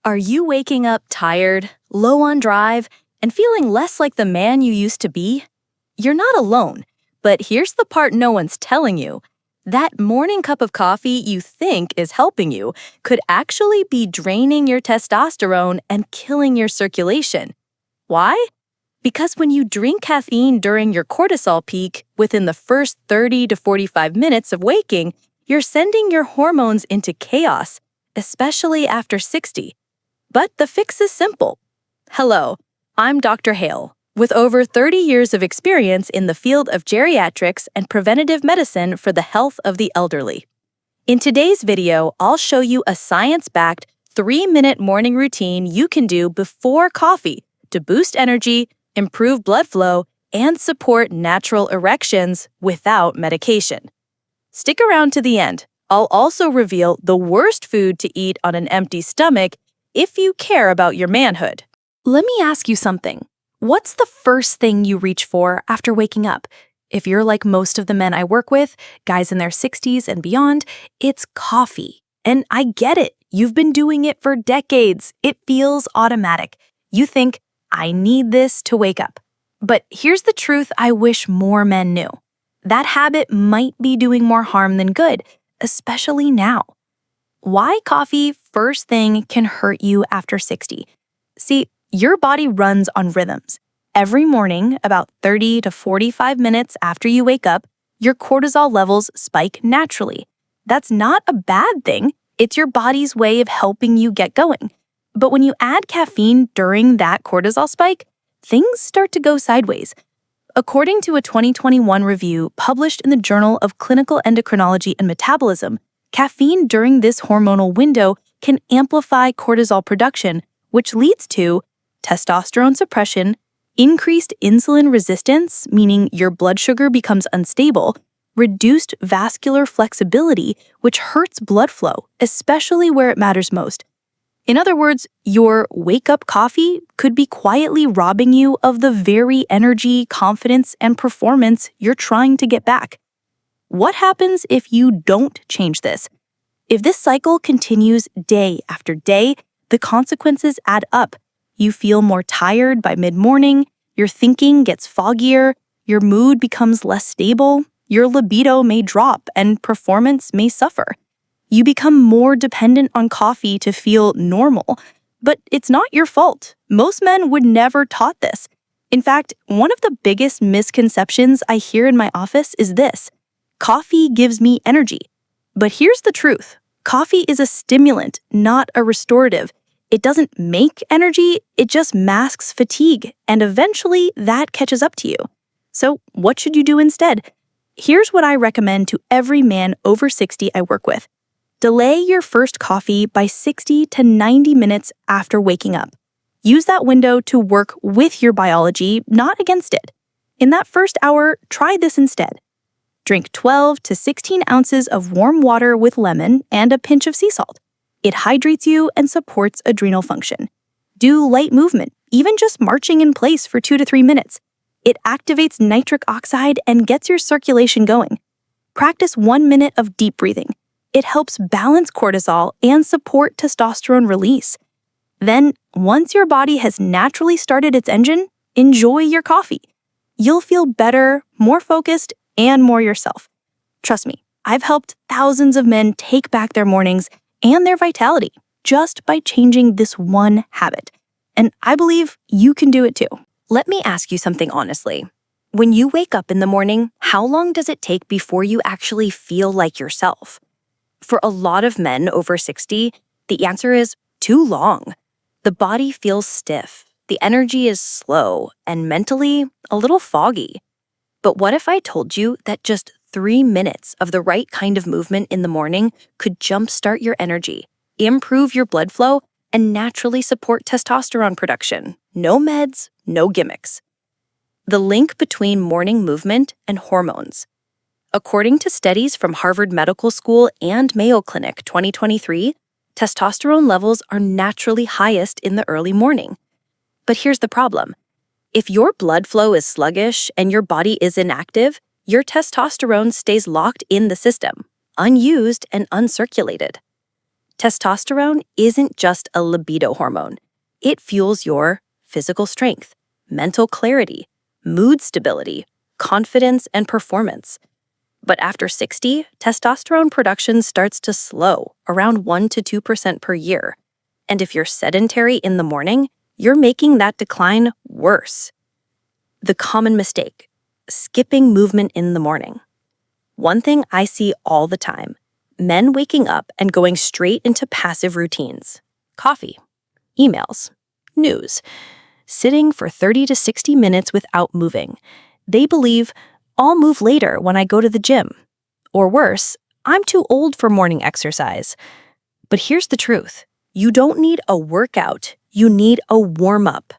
Are you waking up tired, low on drive, and feeling less like the man you used to be? You're not alone, but here's the part no one's telling you. That morning cup of coffee you think is helping you could actually be draining your testosterone and killing your circulation. Why? Because when you drink caffeine during your cortisol peak within the first 30 to 45 minutes of waking, you're sending your hormones into chaos, especially after 60. But the fix is simple. Hello, I'm Dr. Hale, with over 30 years of experience in the field of geriatrics and preventative medicine for the health of the elderly. In today's video, I'll show you a science-backed 3-minute morning routine you can do before coffee to boost energy, improve blood flow, and support natural erections without medication. Stick around to the end. I'll also reveal the worst food to eat on an empty stomach if you care about your manhood. Let me ask you something. What's the first thing you reach for after waking up? If you're like most of the men I work with, guys in their 60s and beyond, it's coffee. And I get it. You've been doing it for decades. It feels automatic. You think, I need this to wake up. But here's the truth I wish more men knew. That habit might be doing more harm than good, especially now. Why coffee first thing can hurt you after 60? See, your body runs on rhythms. Every morning, about 30 to 45 minutes after you wake up, your cortisol levels spike naturally. That's not a bad thing. It's your body's way of helping you get going. But when you add caffeine during that cortisol spike, things start to go sideways. According to a 2021 review published in the Journal of Clinical Endocrinology and Metabolism, caffeine during this hormonal window can amplify cortisol production, which leads to testosterone suppression, increased insulin resistance, meaning your blood sugar becomes unstable, reduced vascular flexibility, which hurts blood flow, especially where it matters most. In other words, your wake-up coffee could be quietly robbing you of the very energy, confidence, and performance you're trying to get back. What happens if you don't change this? If this cycle continues day after day, the consequences add up. You feel more tired by mid-morning, your thinking gets foggier, your mood becomes less stable, your libido may drop, and performance may suffer. You become more dependent on coffee to feel normal, but it's not your fault. Most men would never taught this. In fact, one of the biggest misconceptions I hear in my office is this: coffee gives me energy. But here's the truth. Coffee is a stimulant, not a restorative. It doesn't make energy, it just masks fatigue, and eventually that catches up to you. So what should you do instead? Here's what I recommend to every man over 60 I work with. Delay your first coffee by 60 to 90 minutes after waking up. Use that window to work with your biology, not against it. In that first hour, try this instead. Drink 12 to 16 ounces of warm water with lemon and a pinch of sea salt. It hydrates you and supports adrenal function. Do light movement, even just marching in place for 2 to 3 minutes. It activates nitric oxide and gets your circulation going. Practice 1 minute of deep breathing. It helps balance cortisol and support testosterone release. Then, once your body has naturally started its engine, enjoy your coffee. You'll feel better, more focused, and more yourself. Trust me, I've helped thousands of men take back their mornings and their vitality just by changing this one habit. And I believe you can do it too. Let me ask you something honestly. When you wake up in the morning, how long does it take before you actually feel like yourself? For a lot of men over 60, the answer is too long. The body feels stiff, the energy is slow, and mentally a little foggy. But what if I told you that just 3 minutes of the right kind of movement in the morning could jumpstart your energy, improve your blood flow, and naturally support testosterone production? No meds, no gimmicks. The link between morning movement and hormones. According to studies from Harvard Medical School and Mayo Clinic 2023, testosterone levels are naturally highest in the early morning. But here's the problem. If your blood flow is sluggish and your body is inactive, your testosterone stays locked in the system, unused and uncirculated. Testosterone isn't just a libido hormone. It fuels your physical strength, mental clarity, mood stability, confidence, and performance. But after 60, testosterone production starts to slow, around 1 to 2% per year. And if you're sedentary in the morning, you're making that decline worse. The common mistake: skipping movement in the morning. One thing I see all the time: men waking up and going straight into passive routines. Coffee, emails, news, sitting for 30 to 60 minutes without moving. They believe, I'll move later when I go to the gym. Or worse, I'm too old for morning exercise. But here's the truth: you don't need a workout, you need a warm-up.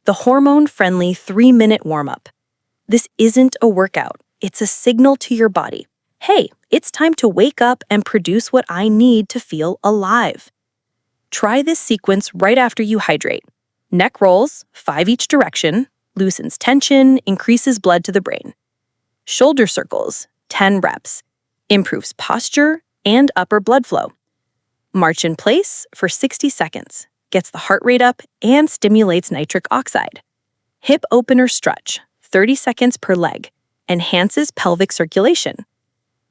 The hormone-friendly 3-minute warm-up. This isn't a workout, it's a signal to your body. Hey, it's time to wake up and produce what I need to feel alive. Try this sequence right after you hydrate. Neck rolls, 5 each direction, loosens tension, increases blood to the brain. Shoulder circles, 10 reps, improves posture and upper blood flow. March in place for 60 seconds, gets the heart rate up and stimulates nitric oxide. Hip opener stretch, 30 seconds per leg, enhances pelvic circulation.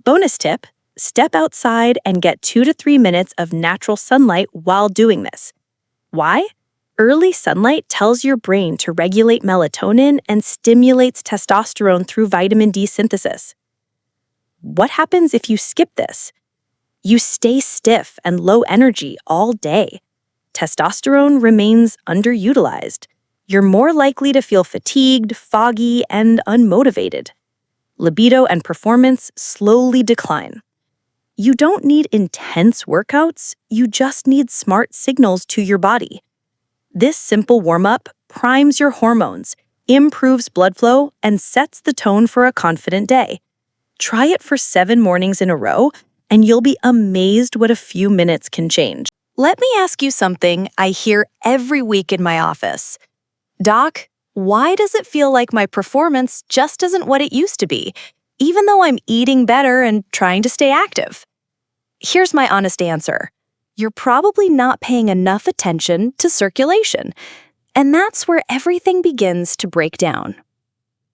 Bonus tip: step outside and get 2 to 3 minutes of natural sunlight while doing this. Why? Early sunlight tells your brain to regulate melatonin and stimulates testosterone through vitamin D synthesis. What happens if you skip this? You stay stiff and low energy all day. Testosterone remains underutilized. You're more likely to feel fatigued, foggy, and unmotivated. Libido and performance slowly decline. You don't need intense workouts, you just need smart signals to your body. This simple warm-up primes your hormones, improves blood flow, and sets the tone for a confident day. Try it for 7 mornings in a row, and you'll be amazed what a few minutes can change. Let me ask you something I hear every week in my office. Doc, why does it feel like my performance just isn't what it used to be, even though I'm eating better and trying to stay active? Here's my honest answer. You're probably not paying enough attention to circulation, and that's where everything begins to break down.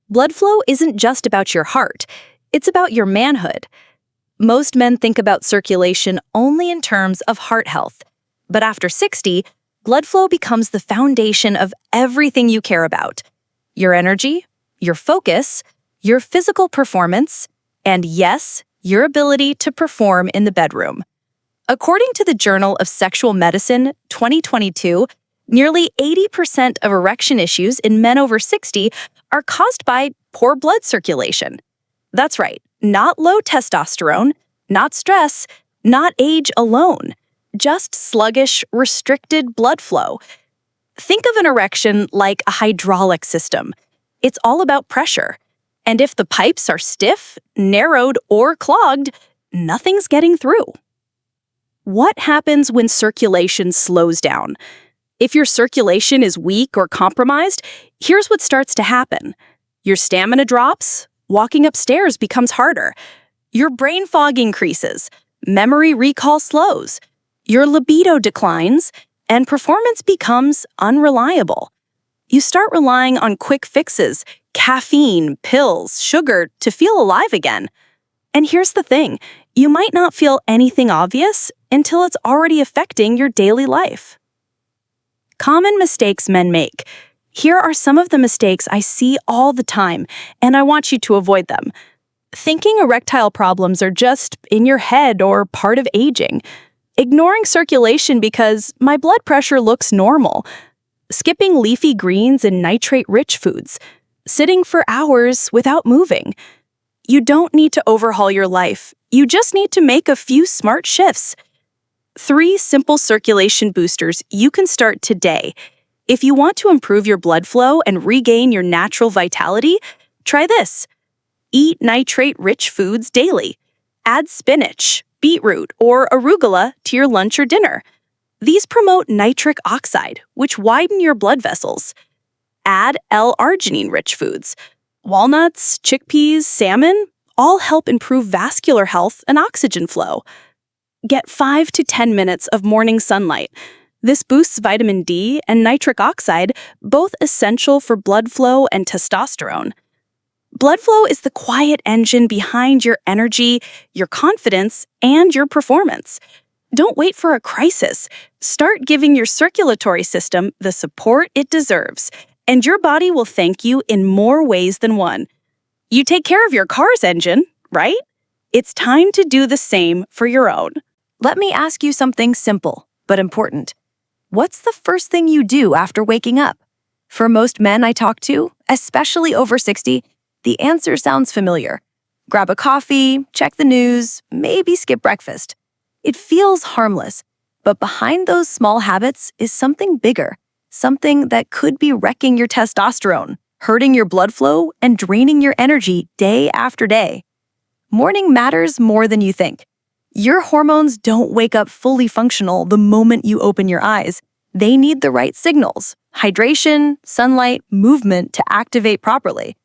Blood flow isn't just about your heart, it's about your manhood. Most men think about circulation only in terms of heart health, but after 60, blood flow becomes the foundation of everything you care about: your energy, your focus, your physical performance, and yes, your ability to perform in the bedroom. According to the Journal of Sexual Medicine, 2022, nearly 80% of erection issues in men over 60 are caused by poor blood circulation. That's right, not low testosterone, not stress, not age alone, just sluggish, restricted blood flow. Think of an erection like a hydraulic system. It's all about pressure. And if the pipes are stiff, narrowed, or clogged, nothing's getting through. What happens when circulation slows down? If your circulation is weak or compromised, here's what starts to happen. Your stamina drops, walking upstairs becomes harder, your brain fog increases, memory recall slows, your libido declines, and performance becomes unreliable. You start relying on quick fixes, caffeine, pills, sugar to feel alive again. And here's the thing, you might not feel anything obvious until it's already affecting your daily life. Common mistakes men make. Here are some of the mistakes I see all the time, and I want you to avoid them. Thinking erectile problems are just in your head or part of aging. Ignoring circulation because my blood pressure looks normal. Skipping leafy greens and nitrate-rich foods. Sitting for hours without moving. You don't need to overhaul your life. You just need to make a few smart shifts. 3 simple circulation boosters you can start today. If you want to improve your blood flow and regain your natural vitality, try this. Eat nitrate-rich foods daily. Add spinach, beetroot, or arugula to your lunch or dinner. These promote nitric oxide, which widen your blood vessels. Add L-arginine-rich foods. Walnuts, chickpeas, salmon all help improve vascular health and oxygen flow. Get 5 to 10 minutes of morning sunlight. This boosts vitamin D and nitric oxide, both essential for blood flow and testosterone. Blood flow is the quiet engine behind your energy, your confidence, and your performance. Don't wait for a crisis. Start giving your circulatory system the support it deserves, and your body will thank you in more ways than one. You take care of your car's engine, right? It's time to do the same for your own. Let me ask you something simple but important. What's the first thing you do after waking up? For most men I talk to, especially over 60, the answer sounds familiar. Grab a coffee, check the news, maybe skip breakfast. It feels harmless, but behind those small habits is something bigger, something that could be wrecking your testosterone, hurting your blood flow, and draining your energy day after day. Morning matters more than you think. Your hormones don't wake up fully functional the moment you open your eyes. They need the right signals, hydration, sunlight, movement to activate properly.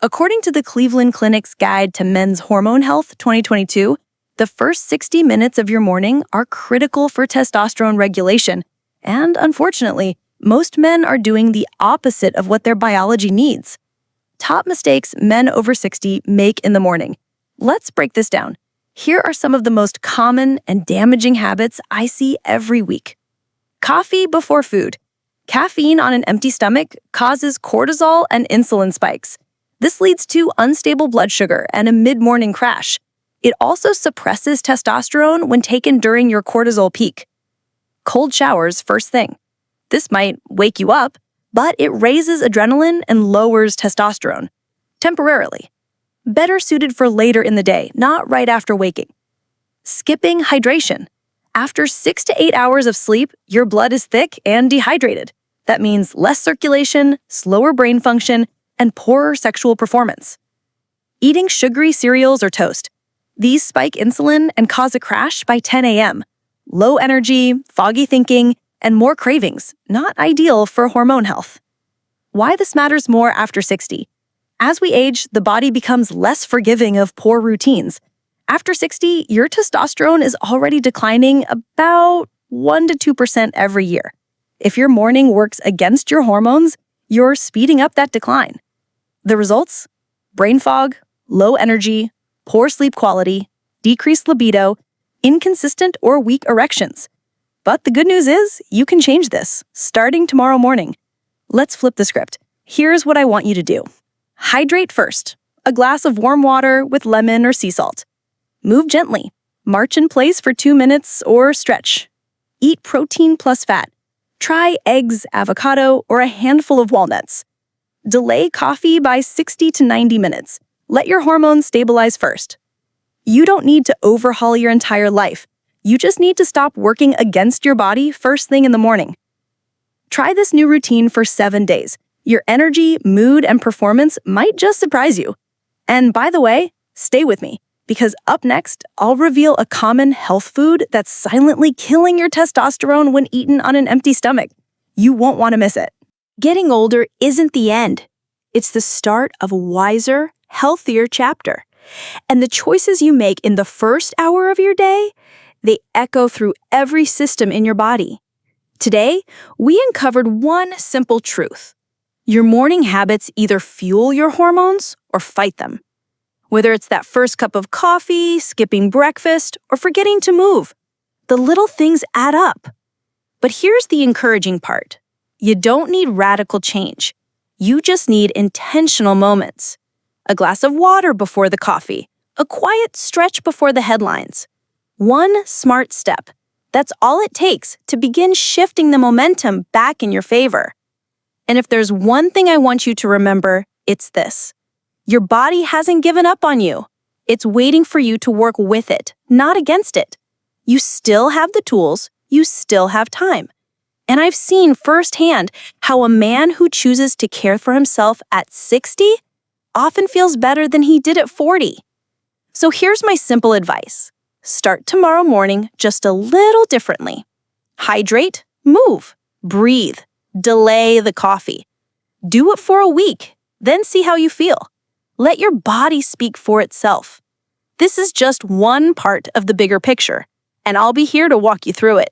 According to the Cleveland Clinic's Guide to Men's Hormone Health 2022, the first 60 minutes of your morning are critical for testosterone regulation, and unfortunately, most men are doing the opposite of what their biology needs. Top mistakes men over 60 make in the morning. Let's break this down. Here are some of the most common and damaging habits I see every week. Coffee before food. Caffeine on an empty stomach causes cortisol and insulin spikes. This leads to unstable blood sugar and a mid-morning crash. It also suppresses testosterone when taken during your cortisol peak. Cold showers first thing. This might wake you up, but it raises adrenaline and lowers testosterone. Temporarily. Better suited for later in the day, not right after waking. Skipping hydration. After 6 to 8 hours of sleep, your blood is thick and dehydrated. That means less circulation, slower brain function, and poorer sexual performance. Eating sugary cereals or toast. These spike insulin and cause a crash by 10 a.m. Low energy, foggy thinking, and more cravings, not ideal for hormone health. Why this matters more after 60. As we age, the body becomes less forgiving of poor routines. After 60, your testosterone is already declining about 1 to 2% every year. If your morning works against your hormones, you're speeding up that decline. The results? Brain fog, low energy, poor sleep quality, decreased libido, inconsistent or weak erections. But the good news is, you can change this, starting tomorrow morning. Let's flip the script. Here's what I want you to do. Hydrate first. A glass of warm water with lemon or sea salt. Move gently. March in place for 2 minutes or stretch. Eat protein plus fat. Try eggs, avocado, or a handful of walnuts. Delay coffee by 60 to 90 minutes. Let your hormones stabilize first. You don't need to overhaul your entire life. You just need to stop working against your body first thing in the morning. Try this new routine for 7 days. Your energy, mood, and performance might just surprise you. And by the way, stay with me, because up next, I'll reveal a common health food that's silently killing your testosterone when eaten on an empty stomach. You won't want to miss it. Getting older isn't the end. It's the start of a wiser, healthier chapter. And the choices you make in the first hour of your day, they echo through every system in your body. Today, we uncovered one simple truth. Your morning habits either fuel your hormones or fight them. Whether it's that first cup of coffee, skipping breakfast, or forgetting to move, the little things add up. But here's the encouraging part. You don't need radical change. You just need intentional moments. A glass of water before the coffee, a quiet stretch before the headlines. One smart step. That's all it takes to begin shifting the momentum back in your favor. And if there's one thing I want you to remember, it's this. Your body hasn't given up on you. It's waiting for you to work with it, not against it. You still have the tools, you still have time. And I've seen firsthand how a man who chooses to care for himself at 60 often feels better than he did at 40. So here's my simple advice. Start tomorrow morning just a little differently. Hydrate, move, breathe, delay the coffee. Do it for a week, then see how you feel. Let your body speak for itself. This is just one part of the bigger picture. and I'll be here to walk you through it.